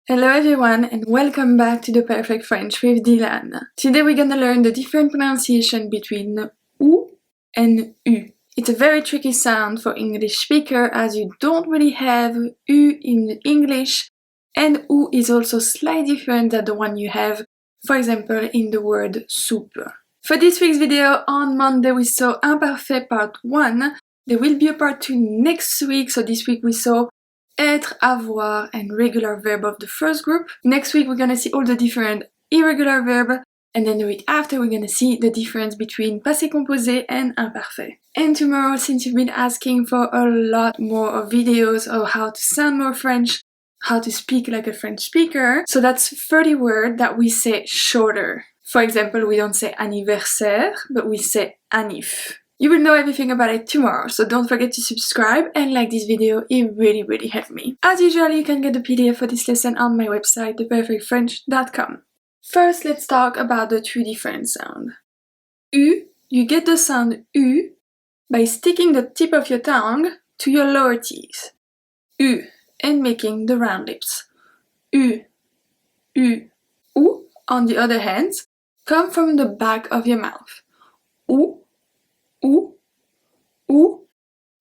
Hello everyone and welcome back to the Perfect French with Dylane. Today we're gonna learn the different pronunciation between OU and U. It's a very tricky sound for English speaker as you don't really have U in English, and OU is also slightly different than the one you have, for example, in the word soup. For this week's video, on Monday we saw imparfait part 1. There will be a part 2 next week, so this week we saw être, avoir, and regular verb of the first group. Next week we're gonna see all the different irregular verb, and then the week after we're gonna see the difference between passé composé and imparfait. And tomorrow, since you've been asking for a lot more of videos of how to sound more French, how to speak like a French speaker, so that's 30 words that we say shorter. For example, we don't say anniversaire, but we say anniv. You will know everything about it tomorrow, so don't forget to subscribe and like this video, it really helped me. As usual, you can get the PDF for this lesson on my website, theperfectfrench.com. First, let's talk about the two different sounds. U, you get the sound U by sticking the tip of your tongue to your lower teeth. U, and making the round lips. U, U. U, on the other hand, come from the back of your mouth. U, U, U,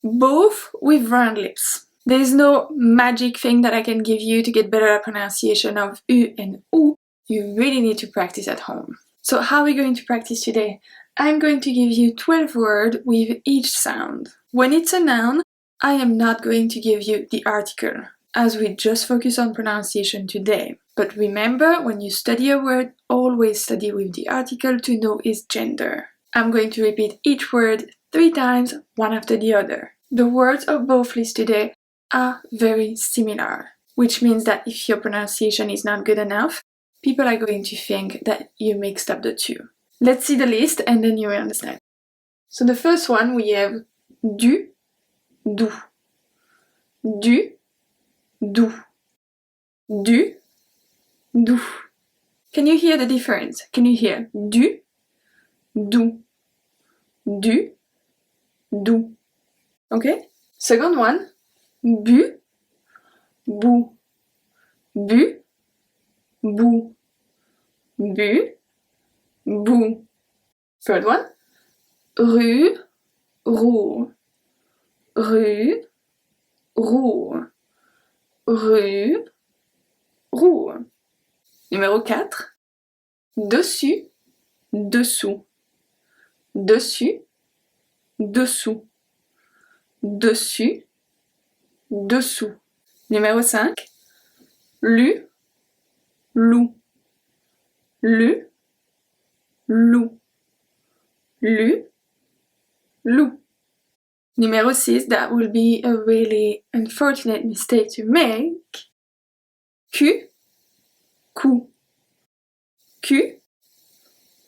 both with round lips. There is no magic thing that I can give you to get better at pronunciation of U and U. You really need to practice at home. So how are we going to practice today? I'm going to give you 12 words with each sound. When it's a noun, I am not going to give you the article, as we just focus on pronunciation today. But remember, when you study a word, always study with the article to know its gender. I'm going to repeat each word 3 times, one after the other. The words of both lists today are very similar, which means that if your pronunciation is not good enough, people are going to think that you mixed up the two. Let's see the list and then you will understand. So the first one we have du, du, du, du, du, du. Can you hear the difference? Can you hear du, du, du, du? Okay? Second one, bu, bu, bu, bu, bu, bu. Third one, rue, roux, rue, roux, rue, roux. Numéro 4, dessus, dessous, dessus, dessous, dessus, dessous. Numéro 5, lu, loup, lu, loup, lu, loup. Numéro 6, that will be a really unfortunate mistake to make. Cu, cou, cu,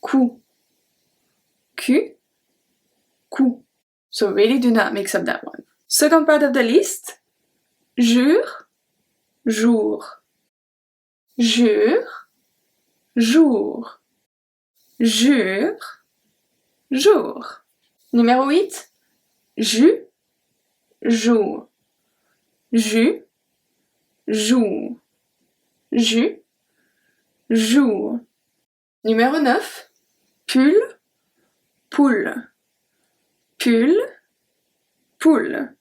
cou, cu, cou. So really do not mix up that one. Second part of the list, jure, jour, jure, jour, jure, jour. Numéro 8, jus, jour, jus, jour, jus, jour. Numéro 9, pull, poule, pull, poule,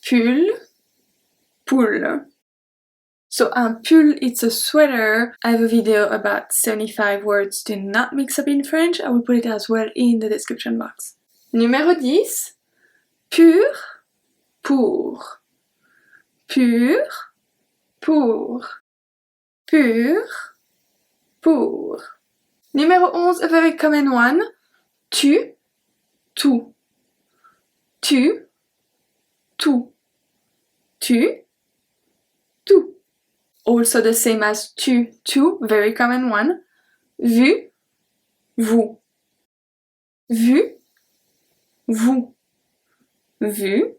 pull, poule. So un pull, it's a sweater. I have a video about 75 words to not mix up in French. I will put it as well in the description box. Numéro 10, pur, pour, pur, pour, pur, pour. Numéro 11, a very common one, tu, tout, tu, tout, tu, tout. Also the same as tu, tout, very common one, vu, vous, vu, vous, vu,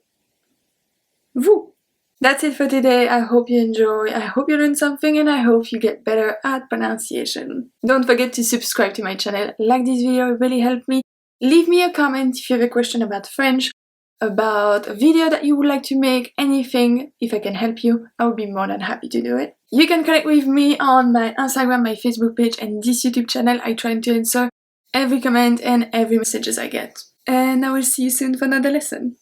vous. That's it for today. I hope you enjoy, I hope you learned something, and I hope you get better at pronunciation. Don't forget to subscribe to my channel, like this video, it really helped me. Leave me a comment if you have a question about French, about a video that you would like to make, anything. If I can help you, I would be more than happy to do it. You can connect with me on my Instagram, my Facebook page, and this YouTube channel. I try to answer every comment and every messages I get. And I will see you soon for another lesson.